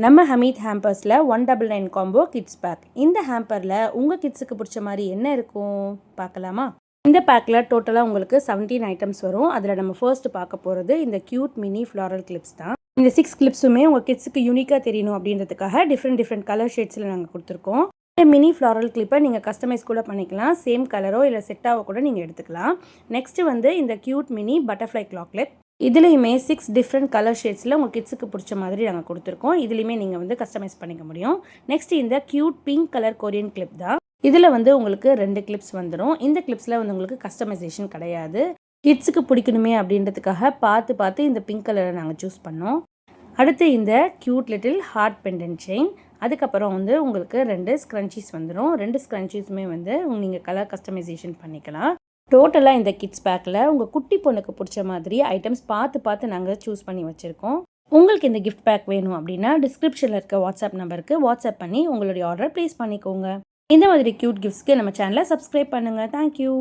நம்ம Hamid ஹேம்பர்ஸில் 199 combo kids back. இந்த ஹேம்பரில் உங்கள் கிட்ஸுக்கு பிடிச்ச மாதிரி என்ன இருக்கும் பார்க்கலாமா? இந்த பேக்கில் டோட்டலாக உங்களுக்கு 17 ஐட்டம்ஸ் வரும். அதில் நம்ம ஃபர்ஸ்ட் பார்க்க போகிறது இந்த க்யூட் மினி ஃப்ளாரல் கிளிப்ஸ் தான். இந்த 6 கிளிப்ஸுமே உங்கள் கிட்ஸுக்கு யூனிக்காக தெரியணும் அப்படின்றதுக்காக டிஃப்ரெண்ட் கலர் ஷேட்ஸில் நாங்கள் கொடுத்துருக்கோம். இந்த மினி ஃப்ளாரல் கிளிப்பை நீங்கள் கஸ்டமைஸ் கூட பண்ணிக்கலாம். சேம் கலரோ இல்லை செட்டாவோ கூட நீங்கள் எடுத்துக்கலாம். நெக்ஸ்ட்டு வந்து இந்த cute mini butterfly clock clip. இதுலேயுமே 6 டிஃப்ரெண்ட் கலர் ஷேட்ஸில் உங்கள் கிட்ஸுக்கு பிடிச்ச மாதிரி நாங்கள் கொடுத்துருக்கோம். இதுலேயுமே நீங்கள் வந்து கஸ்டமைஸ் பண்ணிக்க முடியும். நெக்ஸ்ட் இந்த cute pink colour Korean clip தான். இதில் வந்து உங்களுக்கு 2 கிளிப்ஸ் வந்துடும். இந்த கிளிப்ஸில் வந்து உங்களுக்கு கஸ்டமைசேஷன் கிடையாது. கிட்ஸுக்கு பிடிக்கணுமே அப்படின்றதுக்காக பார்த்து இந்த பிங்க் கலரை நாங்கள் சூஸ் பண்ணோம். அடுத்து இந்த cute little heart pendant chain. அதுக்கப்புறம் வந்து உங்களுக்கு 2 ஸ்க்ரன்ச்சீஸ் வந்துடும். 2 ஸ்க்ரன்ச்சீஸுமே வந்து நீங்கள் கலர் கஸ்டமைசேஷன் பண்ணிக்கலாம். டோட்டலாக இந்த கிட்ஸ் பேக்கில் உங்கள் குட்டி பொண்ணுக்கு பிடிச்ச மாதிரி ஐட்டம்ஸ் பார்த்து நாங்கள் சூஸ் பண்ணி வச்சுருக்கோம். உங்களுக்கு இந்த கிஃப்ட் பேக் வேணும் அப்படின்னா டிஸ்கிரிப்ஷனில் இருக்க வாட்ஸ்அப் நம்பருக்கு வாட்ஸ்அப் பண்ணி உங்களுடைய ஆர்டர் ப்ளேஸ் பண்ணிக்கோங்க. இந்த மாதிரி க்யூட் கிஃப்ட்ஸ்க்கு நம்ம சேனலை சப்ஸ்கிரைப் பண்ணுங்கள். தேங்க்யூ.